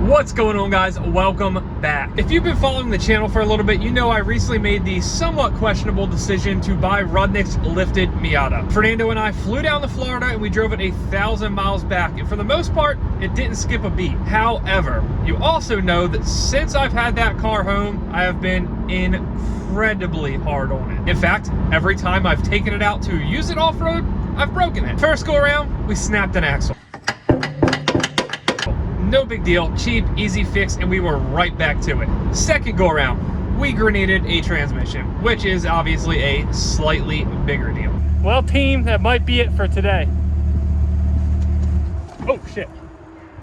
What's going on, guys? Welcome back. If you've been following the channel for a little bit, you know I recently made the somewhat questionable decision to buy Rudnik's Lifted Miata. Fernando and I flew down to Florida and we drove it 1,000 miles back, and for the most part it didn't skip a beat. However, you also know that since I've had that car home, I have been incredibly hard on it. In fact, every time I've taken it out to use it off-road, I've broken it. First go around, we snapped an axle. No big deal, cheap, easy fix, and we were right back to it. Second go around, we grenaded a transmission, which is obviously a slightly bigger deal. Well, team, that might be it for today. Oh shit.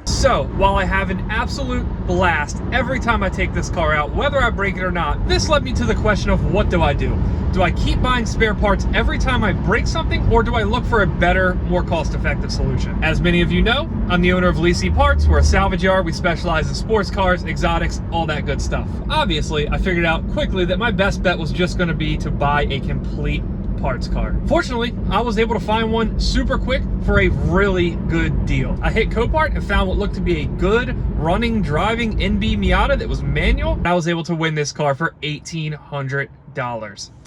So, while I have an absolute blast every time I take this car out, whether I break it or not, this led me to the question of what do I do? Do I keep buying spare parts every time I break something, or do I look for a better, more cost-effective solution? As many of you know, I'm the owner of Leasey Parts. We're a salvage yard. We specialize in sports cars, exotics, all that good stuff. Obviously, I figured out quickly that my best bet was just gonna be to buy a complete parts car. Fortunately, I was able to find one super quick for a really good deal. I hit Copart and found what looked to be a good running, driving NB Miata that was manual. I was able to win this car for $1,800.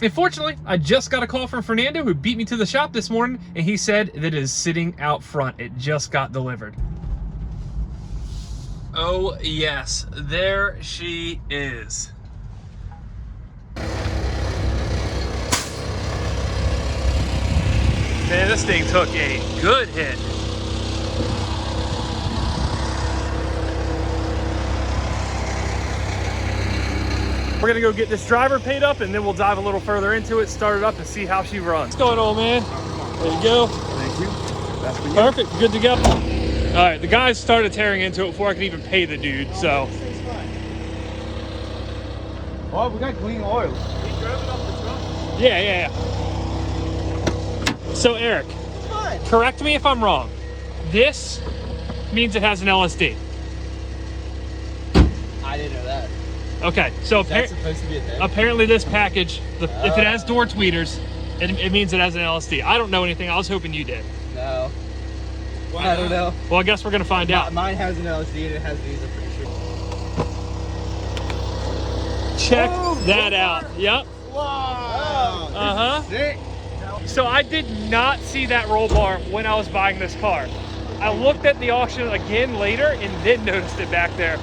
Unfortunately, I just got a call from Fernando, who beat me to the shop this morning, and he said that it is sitting out front. It just got delivered. Oh yes, there she is. Man, this thing took a good hit. We're gonna go get this driver paid up, and then we'll dive a little further into it, start it up, and see how she runs. What's going on, man? There you go. Thank you. That's for you. Perfect, good to go. All right, the guys started tearing into it before I could even pay the dude, so. Oh, we got clean oil. We drove it off the truck. Yeah. So Eric, correct me if I'm wrong. This means it has an LSD. I didn't know that. Okay, so That's supposed to be a thing? apparently this package, if it has door tweeters, it means it has an LSD. I don't know anything. I was hoping you did. No. I don't know. Well, I guess we're gonna find out. Mine has an LSD and it has these, I'm pretty sure. Check that out. Yep. Wow. Uh-huh. Sick. So I did not see that roll bar when I was buying this car. I looked at the auction again later and then noticed it back there.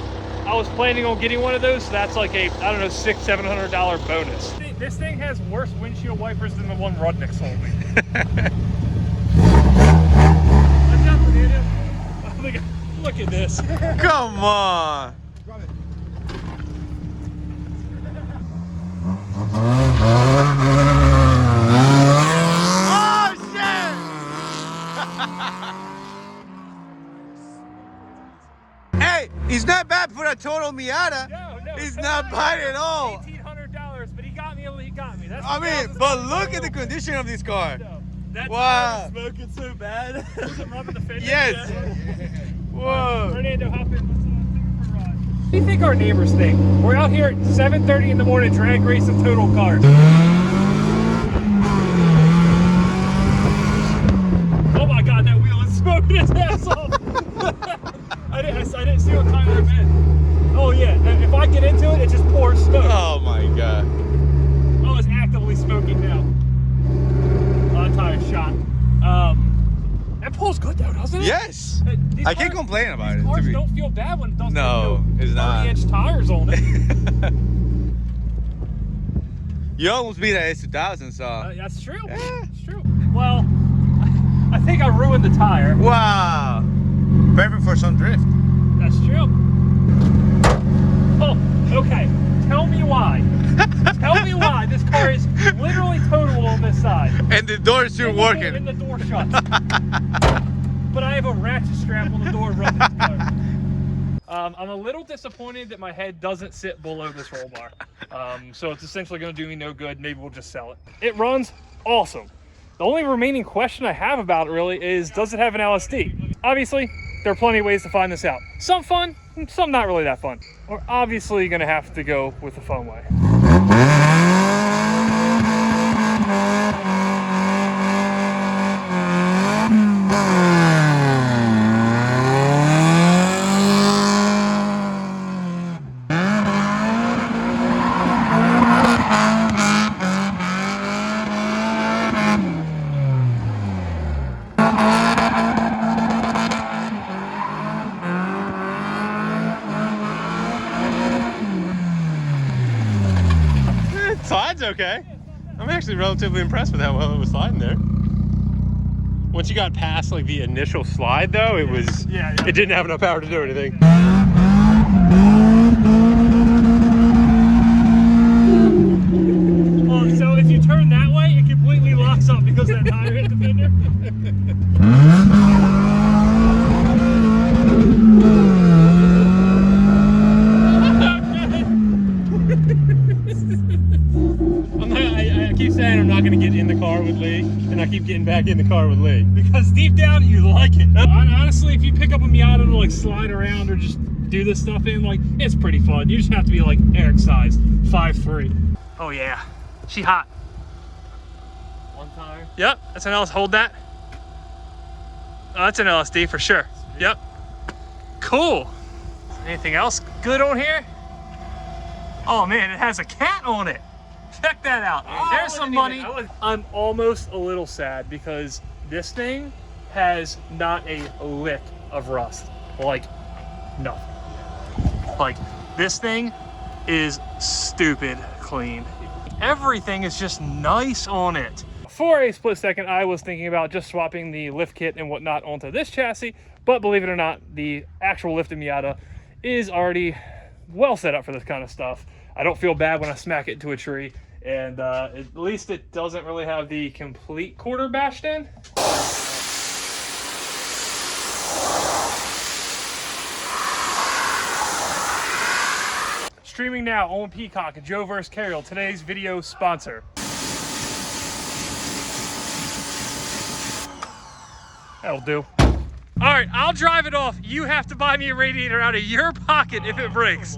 I was planning on getting one of those, so that's like a, I don't know, $600-700 bonus. This thing has worse windshield wipers than the one Rudnik sold me. Look at this. Come on. Oh shit! Hey, it's not bad for a total Miata. No, it's not bad at all. $1,800, but he got me. That's I mean, but look at the condition of this car. That's Wow. Smoking so bad. Was it rubbing the fender? Yes. Yeah. Whoa. Fernando, hop in. Let's take it for a ride. What do you think our neighbors think? We're out here at 7:30 in the morning drag racing total cars. Oh my God, that wheel is smoking its ass off. I didn't see what Tyler meant. Oh yeah, if I get into it, it just pours smoke. Oh my God. Oh, it's actively smoking now. Tire's shot. That pulls good though, doesn't it? Yes. I can't complain about it. Cars don't feel bad when it doesn't No, have it's not. 30-inch tires on it. You almost beat that S2000, so. That's true. Yeah. It's true. Well, I think I ruined the tire. Wow. Perfect for some drift. That's true. Oh, okay. Tell me why. Tell me why this car is literally total on this side. And the doors are working. And the door shuts. But I have a ratchet strap on the door running this car. I'm a little disappointed that my head doesn't sit below this roll bar. So it's essentially going to do me no good. Maybe we'll just sell it. It runs awesome. The only remaining question I have about it really is, does it have an LSD? Obviously, there are plenty of ways to find this out. Some fun, some not really that fun. We're obviously going to have to go with the fun way. slides okay. I'm actually relatively impressed with how well it was sliding there. Once you got past like the initial slide though, it was, it didn't have enough power to do anything. Oh, so if you turn that way, it completely locks up because that tire hit the fender. I keep saying I'm not going to get in the car with Lee, and I keep getting back in the car with Lee. Because deep down, you like it. Honestly, if you pick up a Miata to like slide around or just do this stuff in, like, it's pretty fun. You just have to be like Eric size, 5'3". Oh yeah, she hot. One tire. Yep, that's an LS. Hold that. Oh, that's an LSD for sure. Yep. Cool. Anything else good on here? Oh man, it has a cat on it. Check that out. There's some money. I'm almost a little sad because this thing has not a lick of rust. Like, nothing. Like, this thing is stupid clean. Everything is just nice on it. For a split second, I was thinking about just swapping the lift kit and whatnot onto this chassis, but believe it or not, the actual Lifted Miata is already well set up for this kind of stuff. I don't feel bad when I smack it into a tree, and at least it doesn't really have the complete quarter bashed in. Streaming now on Peacock, Joe vs. Carriel, today's video sponsor. That'll do. All right, I'll drive it off. You have to buy me a radiator out of your pocket if it breaks.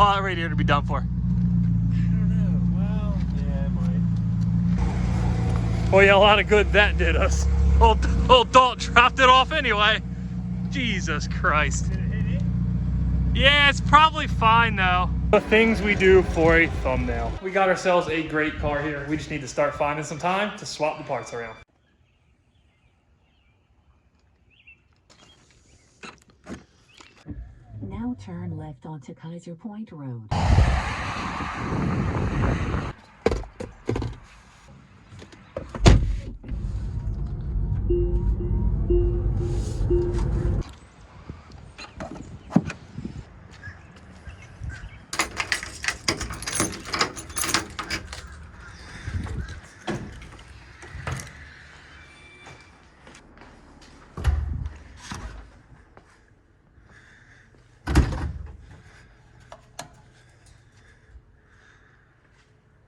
Oh, that radiator will be done for. I don't know. Well, yeah, it might. Well, yeah, a lot of good that did us. Old Dalt dropped it off anyway. Jesus Christ. Did it hit it? Yeah, it's probably fine though. The things we do for a thumbnail. We got ourselves a great car here. We just need to start finding some time to swap the parts around. Now turn left onto Kaiser Point Road.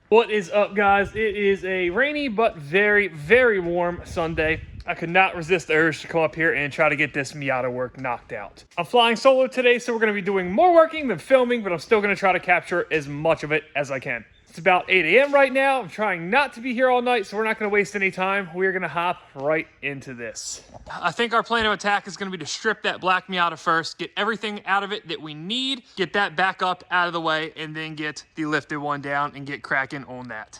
What is up, guys? It is a rainy but very, very warm Sunday. I could not resist the urge to come up here and try to get this Miata work knocked out. I'm flying solo today, so we're going to be doing more working than filming, but I'm still going to try to capture as much of it as I can. It's about 8 a.m. right now. I'm trying not to be here all night, so we're not going to waste any time. We're going to hop right into this. I think our plan of attack is going to be to strip that black Miata first, get everything out of it that we need, get that back up out of the way, and then get the lifted one down and get cracking on that.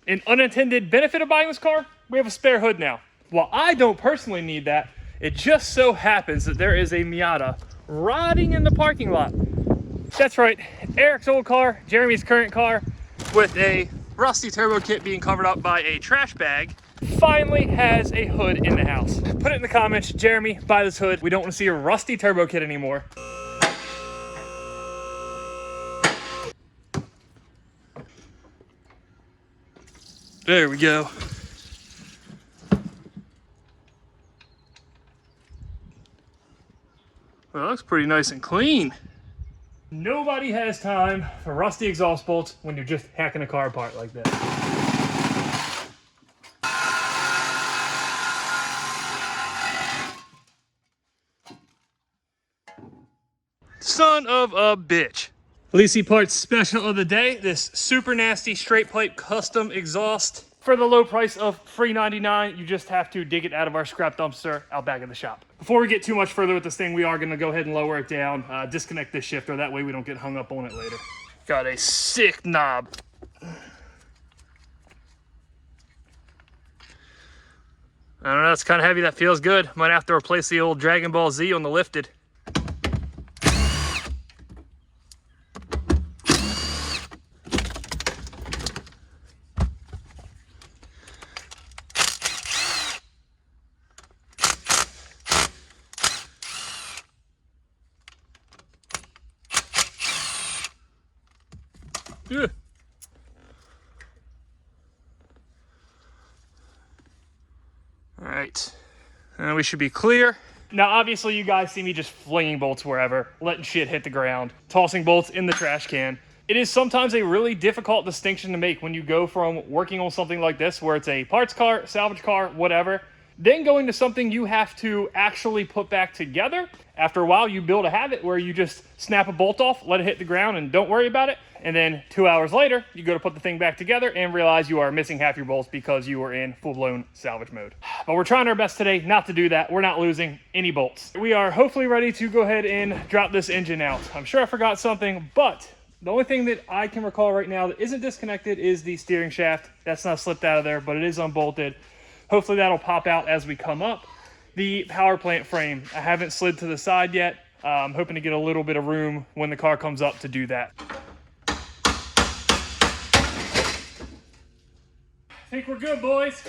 An unintended benefit of buying this car, we have a spare hood now. While I don't personally need that, it just so happens that there is a Miata rotting in the parking lot. That's right, Eric's old car, Jeremy's current car, with a rusty turbo kit being covered up by a trash bag, finally has a hood in the house. Put it in the comments, Jeremy, buy this hood. We don't want to see a rusty turbo kit anymore. There we go. Well, that looks pretty nice and clean. Nobody has time for rusty exhaust bolts when you're just hacking a car apart like this. Son of a bitch. Lacey Parts special of the day, this super nasty straight pipe custom exhaust. for the low price of $3.99. You just have to dig it out of our scrap dumpster out back of the shop. Before we get too much further with this thing, we are going to go ahead and lower it down, disconnect this shifter. That way we don't get hung up on it later. Got a sick knob. I don't know, it's kind of heavy. That feels good. Might have to replace the old Dragon Ball Z on the Lifted. Yeah. All right, we should be clear. Now, obviously, you guys see me just flinging bolts wherever, letting shit hit the ground, tossing bolts in the trash can. It is sometimes a really difficult distinction to make when you go from working on something like this, where it's a parts car, salvage car, whatever, then going to something you have to actually put back together. After a while, you build a habit where you just snap a bolt off, let it hit the ground, and don't worry about it. And then 2 hours later, you go to put the thing back together and realize you are missing half your bolts because you were in full-blown salvage mode. But we're trying our best today not to do that. We're not losing any bolts. We are hopefully ready to go ahead and drop this engine out. I'm sure I forgot something, but the only thing that I can recall right now that isn't disconnected is the steering shaft. That's not slipped out of there, but it is unbolted. Hopefully that'll pop out as we come up. The power plant frame, I haven't slid to the side yet. I'm hoping to get a little bit of room when the car comes up to do that. I think we're good, boys.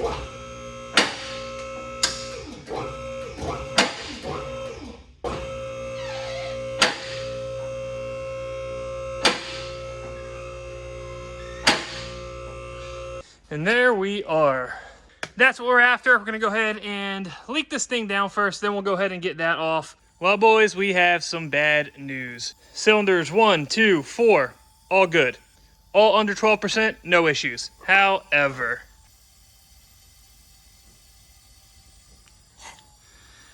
And there we are. That's what we're after. We're gonna go ahead and leak this thing down first, then we'll go ahead and get that off. Well, boys, we have some bad news. Cylinders 1, 2, 4, all good. All under 12%, no issues. However,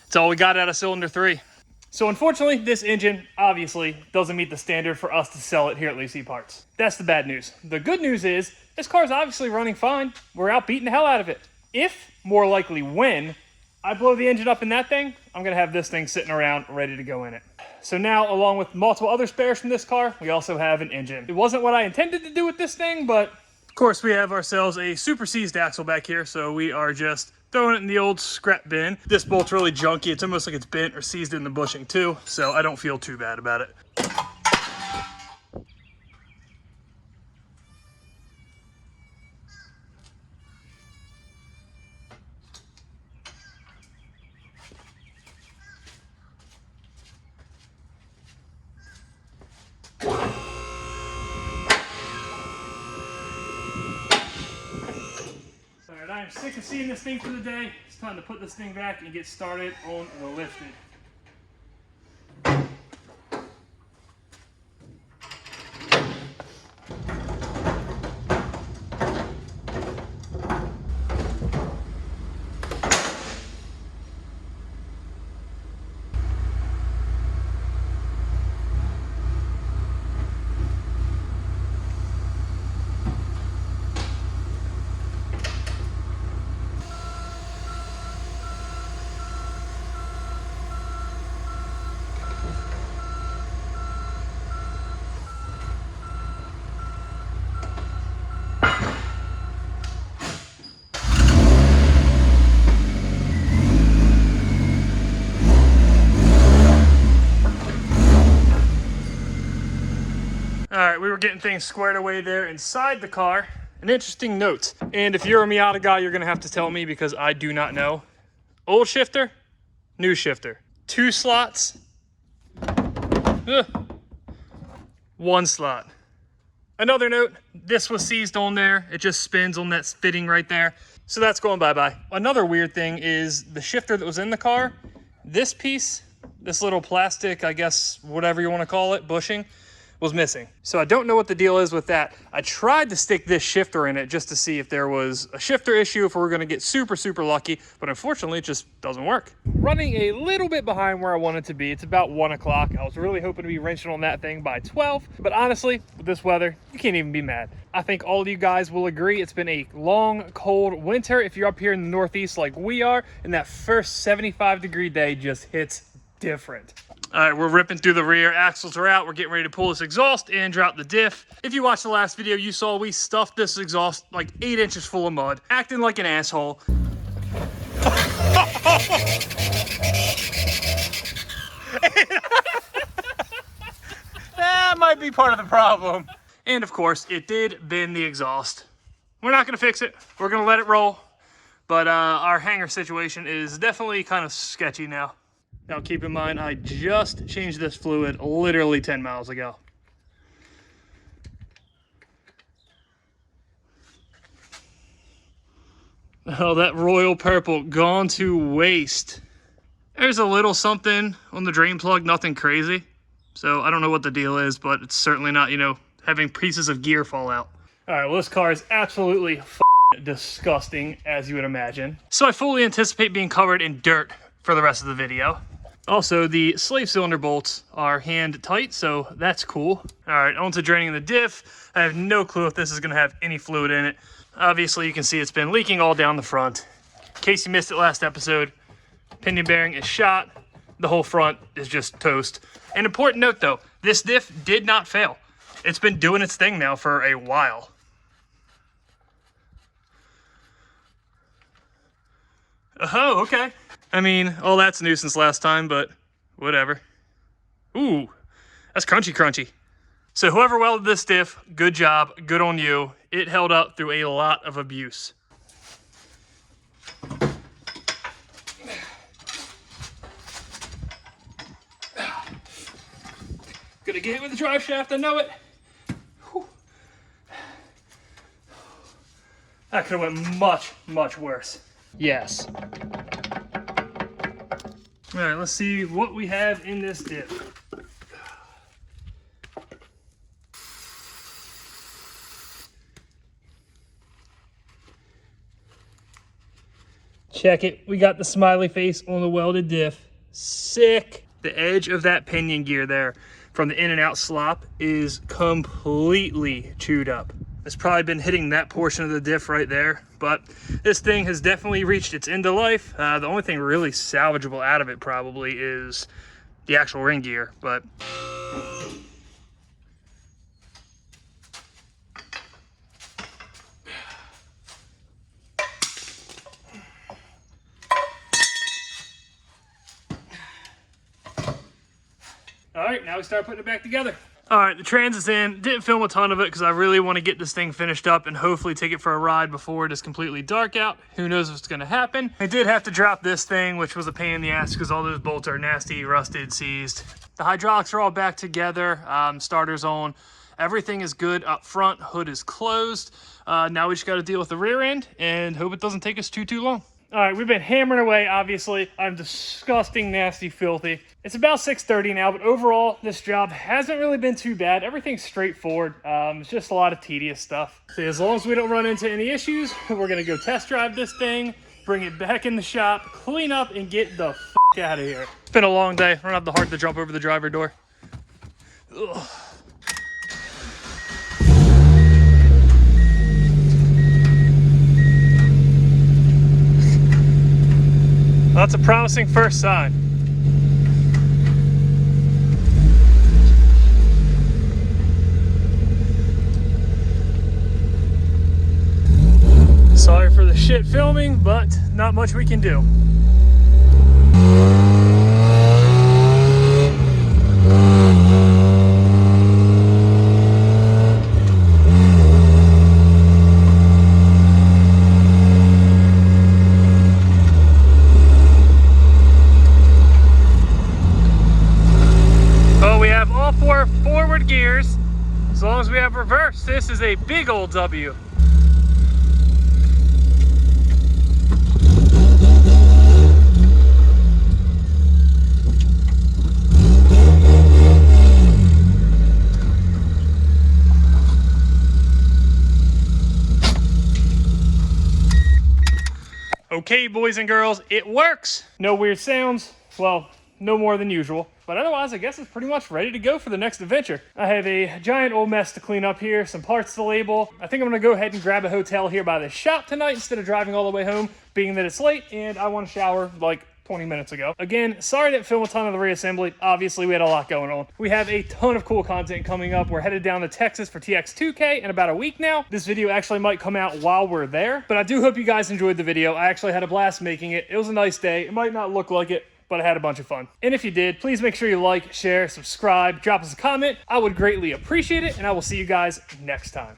it's all we got out of cylinder 3. So unfortunately, this engine obviously doesn't meet the standard for us to sell it here at Leasy Parts. That's the bad news. The good news is, this car is obviously running fine. We're out beating the hell out of it. If, more likely when, I blow the engine up in that thing, I'm gonna have this thing sitting around ready to go in it. So now, along with multiple other spares from this car, we also have an engine. It wasn't what I intended to do with this thing, but of course we have ourselves a super seized axle back here, so we are just throwing it in the old scrap bin. This bolt's really junky. It's almost like it's bent or seized in the bushing too, so I don't feel too bad about it. I'm sick of seeing this thing for the day. It's time to put this thing back and get started on the Lifted. All right, we were getting things squared away there inside the car. An interesting note, and if you're a Miata guy, you're gonna have to tell me because I do not know. Old shifter, new shifter. 2 slots, 1 slot. Another note, this was seized on there. It just spins on that fitting right there. So that's going bye-bye. Another weird thing is the shifter that was in the car, this piece, this little plastic, I guess, whatever you wanna call it, bushing, was missing. So I don't know what the deal is with that. I tried to stick this shifter in it just to see if there was a shifter issue, if we were gonna get super, super lucky, but unfortunately it just doesn't work. Running a little bit behind where I wanted to be. It's about 1 o'clock. I was really hoping to be wrenching on that thing by 12, but honestly, with this weather, you can't even be mad. I think all of you guys will agree it's been a long, cold winter. If you're up here in the Northeast like we are, and that first 75-degree day just hits different. All right, we're ripping through the rear. Axles are out. We're getting ready to pull this exhaust and drop the diff. If you watched the last video, you saw we stuffed this exhaust like 8 inches full of mud, acting like an asshole. That might be part of the problem. And of course, it did bend the exhaust. We're not gonna fix it. We're gonna let it roll. But our hanger situation is definitely kind of sketchy now. Now keep in mind, I just changed this fluid literally 10 miles ago. Oh, that royal purple gone to waste. There's a little something on the drain plug, nothing crazy. So I don't know what the deal is, but it's certainly not, you know, having pieces of gear fall out. All right, well, this car is absolutely disgusting, as you would imagine. So I fully anticipate being covered in dirt for the rest of the video. Also, the slave cylinder bolts are hand tight, so that's cool. All right, on to draining the diff. I have no clue if this is gonna have any fluid in it. Obviously, you can see it's been leaking all down the front. In case you missed it last episode, pinion bearing is shot. The whole front is just toast. An important note though, this diff did not fail. It's been doing its thing now for a while. Oh, okay. I mean, all that's new since last time, but whatever. Ooh, that's crunchy, crunchy. So whoever welded this diff, good job, good on you. It held up through a lot of abuse. Gonna get hit with the drive shaft, I know it. Whew. That could have went much, much worse. Yes. All right, let's see what we have in this diff. Check it, we got the smiley face on the welded diff. Sick. The edge of that pinion gear there from the in and out slop is completely chewed up. It's probably been hitting that portion of the diff right there, but this thing has definitely reached its end of life. The only thing really salvageable out of it probably is the actual ring gear, but all right, now we start putting it back together. All right, the trans is in. Didn't film a ton of it because I really want to get this thing finished up and hopefully take it for a ride before it is completely dark out. Who knows what's going to happen. I did have to drop this thing, which was a pain in the ass because all those bolts are nasty, rusted, seized. The hydraulics are all back together. Starter's on. Everything is good up front. Hood is closed. Now we just got to deal with the rear end and hope it doesn't take us too long. All right, we've been hammering away, obviously. I'm disgusting, nasty, filthy. It's about 6:30 now, but overall, this job hasn't really been too bad. Everything's straightforward. It's just a lot of tedious stuff. So as long as we don't run into any issues, we're gonna go test drive this thing, bring it back in the shop, clean up, and get the f out of here. It's been a long day. I don't have the heart to jump over the driver door. Ugh. Well, that's a promising first sign. Sorry for the shit filming, but not much we can do. Forward gears. As long as we have reverse, this is a big old W. Okay, boys and girls, it works. No weird sounds. Well, no more than usual. But otherwise, I guess it's pretty much ready to go for the next adventure. I have a giant old mess to clean up here, some parts to label. I think I'm gonna go ahead and grab a hotel here by the shop tonight instead of driving all the way home, being that it's late and I want to shower like 20 minutes ago. Again, sorry I didn't film a ton of the reassembly. Obviously, we had a lot going on. We have a ton of cool content coming up. We're headed down to Texas for TX2K in about a week now. This video actually might come out while we're there, but I do hope you guys enjoyed the video. I actually had a blast making it. It was a nice day. It might not look like it, but I had a bunch of fun. And if you did, please make sure you like, share, subscribe, drop us a comment. I would greatly appreciate it, and I will see you guys next time.